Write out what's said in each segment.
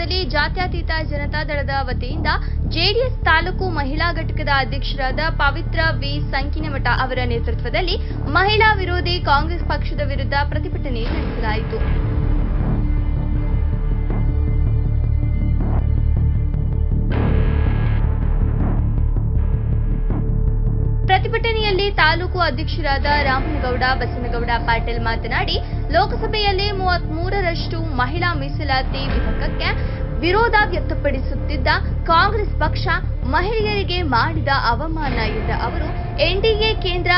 ಕಾರ್ಯಕ್ರಮದಲ್ಲಿ ಜಾತ್ಯತೀತ ಜನತಾದಳದ ವತಿಯಿಂದ ಜೆಡಿಎಸ್ ತಾಲೂಕು ಮಹಿಳಾ ಘಟಕದ ಅಧ್ಯಕ್ಷರಾದ ಪವಿತ್ರ ವಿ ಸಂಕಿನಮಠ ಅವರ ನೇತೃತ್ವದಲ್ಲಿ ಮಹಿಳಾ ವಿರೋಧಿ ಕಾಂಗ್ರೆಸ್ ಪಕ್ಷದ ವಿರುದ್ಧ ಪ್ರತಿಭಟನೆ ನಡೆಸಲಾಯಿತು. ಪ್ರತಿಭಟನೆಯಲ್ಲಿ ತಾಲೂಕು ಅಧ್ಯಕ್ಷರಾದ ರಾಮನಗೌಡ ಬಸನಗೌಡ ಪಾಟೀಲ್ ಮಾತನಾಡಿ, ಲೋಕಸಭೆಯಲ್ಲಿ 33ರಷ್ಟು ಮಹಿಳಾ ಮೀಸಲಾತಿ ವಿಧೇಯಕಕ್ಕೆ ವಿರೋಧ ವ್ಯಕ್ತಪಡಿಸುತ್ತಿದ್ದ ಕಾಂಗ್ರೆಸ್ ಪಕ್ಷ ಮಹಿಳೆಯರಿಗೆ ಮಾಡಿದ ಅವಮಾನ ಎಂದ ಅವರು, ಎನ್ಡಿಎ ಕೇಂದ್ರ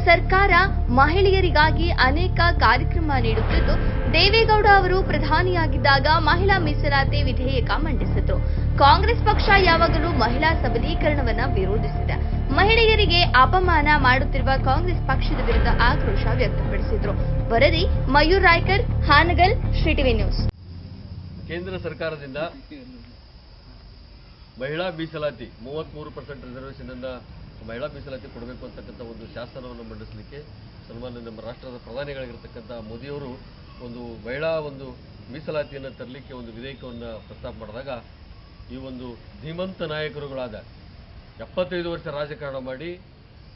ಸರ್ಕಾರ ಮಹಿಳೆಯರಿಗಾಗಿ ಅನೇಕ ಕಾರ್ಯಕ್ರಮ ನೀಡುತ್ತಿದ್ದು, ದೇವೇಗೌಡ ಅವರು ಪ್ರಧಾನಿಯಾಗಿದ್ದಾಗ ಮಹಿಳಾ ಮೀಸಲಾತಿ ವಿಧೇಯಕ ಮಂಡಿಸಿದ್ರು. ಕಾಂಗ್ರೆಸ್ ಪಕ್ಷ ಯಾವಾಗಲೂ ಮಹಿಳಾ ಸಬಲೀಕರಣವನ್ನ ವಿರೋಧಿಸಿದೆ. ಮಹಿಳೆಯರಿಗೆ ಅಪಮಾನ ಮಾಡುತ್ತಿರುವ ಕಾಂಗ್ರೆಸ್ ಪಕ್ಷದ ವಿರುದ್ಧ ಆಕ್ರೋಶ ವ್ಯಕ್ತಪಡಿಸಿದರು. ವರದಿ ಮಯೂರ್ ರಾಯ್ಕರ್, ಹಾನಗಲ್, ಶ್ರೀ ಟಿವಿ ನ್ಯೂಸ್. ಕೇಂದ್ರ ಸರ್ಕಾರದಿಂದ ಮಹಿಳಾ ಮೀಸಲಾತಿ 33% ರಿಸರ್ವೇಷನ್ ಅನ್ನ ಮಹಿಳಾ ಮೀಸಲಾತಿ ಕೊಡಬೇಕು ಅಂತಕ್ಕಂಥ ಒಂದು ಶಾಸನವನ್ನು ಮಂಡಿಸಲಿಕ್ಕೆ ಸನ್ಮಾನ್ಯ ನಮ್ಮ ರಾಷ್ಟ್ರದ ಪ್ರಧಾನಿಗಳಾಗಿರ್ತಕ್ಕಂಥ ಮೋದಿಯವರು ಒಂದು ಮಹಿಳಾ ಮೀಸಲಾತಿಯನ್ನು ತರಲಿಕ್ಕೆ ಒಂದು ವಿಧೇಯಕವನ್ನು ಪ್ರಸ್ತಾಪ ಮಾಡಿದಾಗ ಈ ಒಂದು ಧೀಮಂತ ನಾಯಕರುಗಳಾದ 75 ವರ್ಷ ರಾಜಕಾರಣ ಮಾಡಿ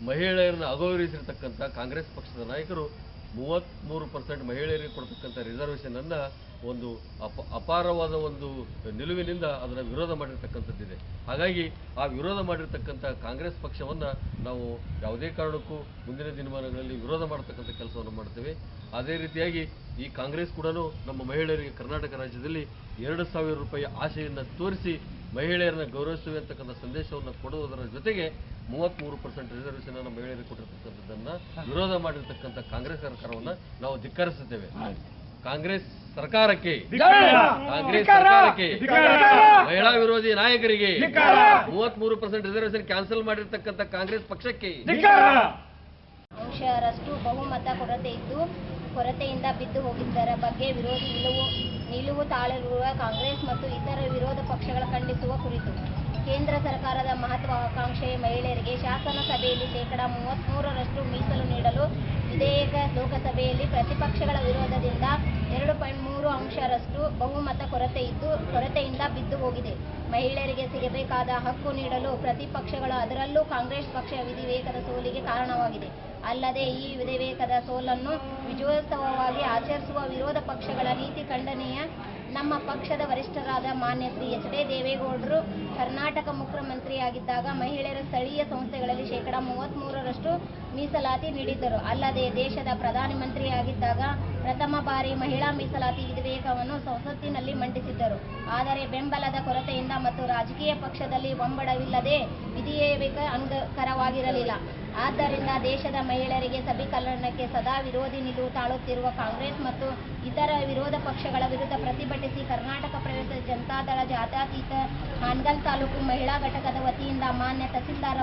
ಮಹಿಳೆಯರನ್ನು ಅಗೌರವಿಸಿರ್ತಕ್ಕಂಥ ಕಾಂಗ್ರೆಸ್ ಪಕ್ಷದ ನಾಯಕರು 33% ಮಹಿಳೆಯರಿಗೆ ಕೊಡತಕ್ಕಂಥ ರಿಸರ್ವೇಷನ್ ಅನ್ನ ಒಂದು ಅಪಾರವಾದ ಒಂದು ನಿಲುವಿನಿಂದ ಅದನ್ನು ವಿರೋಧ ಮಾಡಿರ್ತಕ್ಕಂಥದ್ದಿದೆ. ಹಾಗಾಗಿ ಆ ವಿರೋಧ ಮಾಡಿರ್ತಕ್ಕಂಥ ಕಾಂಗ್ರೆಸ್ ಪಕ್ಷವನ್ನು ನಾವು ಯಾವುದೇ ಕಾರಣಕ್ಕೂ ಮುಂದಿನ ದಿನಮಾನಗಳಲ್ಲಿ ವಿರೋಧ ಮಾಡತಕ್ಕಂಥ ಕೆಲಸವನ್ನು ಮಾಡ್ತೇವೆ. ಅದೇ ರೀತಿಯಾಗಿ ಈ ಕಾಂಗ್ರೆಸ್ ಕೂಡ ನಮ್ಮ ಮಹಿಳೆಯರಿಗೆ ಕರ್ನಾಟಕ ರಾಜ್ಯದಲ್ಲಿ 2,000 ರೂಪಾಯಿ ಆಶೆಯನ್ನು ತೋರಿಸಿ ಮಹಿಳೆಯರನ್ನ ಗೌರವಿಸುವೆ ಅಂತಕ್ಕಂಥ ಸಂದೇಶವನ್ನು ಕೊಡುವುದರ ಜೊತೆಗೆ 33% ರಿಸರ್ವೇಷನ್ ಅನ್ನು ಮಹಿಳೆಯರಿಗೆ ಕೊಟ್ಟಿರ್ತಕ್ಕಂಥದ್ದನ್ನ ವಿರೋಧ ಮಾಡಿರ್ತಕ್ಕಂಥ ಕಾಂಗ್ರೆಸ್ ಸರ್ಕಾರವನ್ನು ನಾವು ಧಿಕ್ಕರಿಸುತ್ತೇವೆ. ಕಾಂಗ್ರೆಸ್ ಸರ್ಕಾರಕ್ಕೆ ಮಹಿಳಾ ವಿರೋಧಿ ನಾಯಕರಿಗೆ 33% ರಿಸರ್ವೇಷನ್ ಕ್ಯಾನ್ಸಲ್ ಮಾಡಿರ್ತಕ್ಕಂಥ ಕಾಂಗ್ರೆಸ್ ಪಕ್ಷಕ್ಕೆ ಅಂಶರಷ್ಟು ಬಹುಮತ ಕೊರತೆ ಇದ್ದು ಕೊರತೆಯಿಂದ ಬಿದ್ದು ಹೋಗಿದ್ದರ ಬಗ್ಗೆ ವಿರೋಧಿ ನಿಲುವು ತಾಳಲಿರುವ ಕಾಂಗ್ರೆಸ್ ಮತ್ತು ಇತರ ವಿರೋಧ ಪಕ್ಷಗಳ ಖಂಡಿಸುವ ಕುರಿತು ಕೇಂದ್ರ ಸರ್ಕಾರದ ಮಹತ್ವಾಕಾಂಕ್ಷೆಯ ಮಹಿಳೆಯರಿಗೆ ಶಾಸನ ಸಭೆಯಲ್ಲಿ 33% ಮೀಸಲು ನೀಡಲು ವಿಧೇಯಕ ಲೋಕಸಭೆಯಲ್ಲಿ ಪ್ರತಿಪಕ್ಷಗಳ ವಿರೋಧದಿಂದ 2.3% ಬಹುಮತ ಕೊರತೆಯಿಂದ ಬಿದ್ದು ಹೋಗಿದೆ. ಮಹಿಳೆಯರಿಗೆ ಸಿಗಬೇಕಾದ ಹಕ್ಕು ನೀಡಲು ಪ್ರತಿಪಕ್ಷಗಳು, ಅದರಲ್ಲೂ ಕಾಂಗ್ರೆಸ್ ಪಕ್ಷ ವಿಧೇಯಕದ ಸೋಲಿಗೆ ಕಾರಣವಾಗಿದೆ. ಅಲ್ಲದೆ ಈ ವಿಧೇಯಕದ ಸೋಲನ್ನು ವಿಜಯೋತ್ಸವವಾಗಿ ಆಚರಿಸುವ ವಿರೋಧ ಪಕ್ಷಗಳ ನೀತಿ ಖಂಡನೀಯ. ನಮ್ಮ ಪಕ್ಷದ ವರಿಷ್ಠರಾದ ಮಾನ್ಯ ಶ್ರೀ ಎಚ್ ಡಿ ದೇವೇಗೌಡರು ಕರ್ನಾಟಕ ಮುಖ್ಯಮಂತ್ರಿಯಾಗಿದ್ದಾಗ ಮಹಿಳೆಯರ ಸ್ಥಳೀಯ ಸಂಸ್ಥೆಗಳಲ್ಲಿ 33% ಮೀಸಲಾತಿ ನೀಡಿದ್ದರು. ಅಲ್ಲದೆ ದೇಶದ ಪ್ರಧಾನಮಂತ್ರಿಯಾಗಿದ್ದಾಗ ಪ್ರಥಮ ಬಾರಿ ಮಹಿಳಾ ಮೀಸಲಾತಿ ವಿಧೇಯಕವನ್ನು ಸಂಸತ್ತಿನಲ್ಲಿ ಮಂಡಿಸಿದ್ದರು. ಆದರೆ ಬೆಂಬಲದ ಕೊರತೆಯಿಂದ ಮತ್ತು ರಾಜಕೀಯ ಪಕ್ಷದಲ್ಲಿ ಒಮ್ಮಡವಿಲ್ಲದೆ ವಿಧೇಯಕ ಅಂಗೀಕಾರವಾಗಿರಲಿಲ್ಲ. ಆದ್ದರಿಂದ ದೇಶದ ಮಹಿಳೆಯರಿಗೆ ಸಬಲೀಕರಣಕ್ಕೆ ಸದಾ ವಿರೋಧಿ ನಿಲುವು ತಾಳುತ್ತಿರುವ ಕಾಂಗ್ರೆಸ್ ಮತ್ತು ಇತರ ವಿರೋಧ ಪಕ್ಷಗಳ ವಿರುದ್ಧ ಪ್ರತಿಭಟಿಸಿ ಕರ್ನಾಟಕ ಪ್ರದೇಶ ಜನತಾದಳ ಜಾತ್ಯತೀತ ಹಾನಗಲ್ ತಾಲೂಕು ಮಹಿಳಾ ಘಟಕದ ವತಿಯಿಂದ ಮಾನ್ಯ ತಹಸೀಲ್ದಾರ್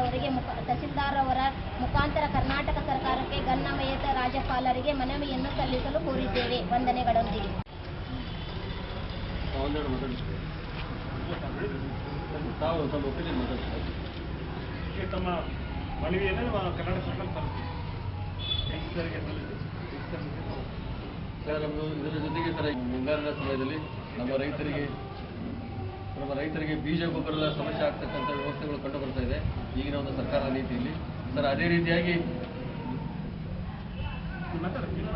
ಅವರ ಮುಖಾಂತರ ಕರ್ನಾಟಕ ಸರ್ಕಾರಕ್ಕೆ ಗನ್ನಮಯತ ರಾಜ್ಯಪಾಲರಿಗೆ ಮನವಿಯನ್ನು ಸಲ್ಲಿಸಲು ಕೋರಿದ್ದೇವೆ. ವಂದನೆಗಳೊಂದಿಗೆ ಮನವಿಯನ್ನು ಕರ್ನಾಟಕ ಸರ್ಕಾರ ಇದರ ಜೊತೆಗೆ ಸರ್ ಮುಂಗಾರಿನ ಸಮಯದಲ್ಲಿ ನಮ್ಮ ರೈತರಿಗೆ ಬೀಜ ಗೊಬ್ಬರದ ಸಮಸ್ಯೆ ಆಗ್ತಕ್ಕಂಥ ವ್ಯವಸ್ಥೆಗಳು ಕಂಡು ಬರ್ತಾ ಇದೆ ಈಗಿನ ಒಂದು ಸರ್ಕಾರದ ನೀತಿಯಲ್ಲಿ. ಸರ್ ಅದೇ ರೀತಿಯಾಗಿ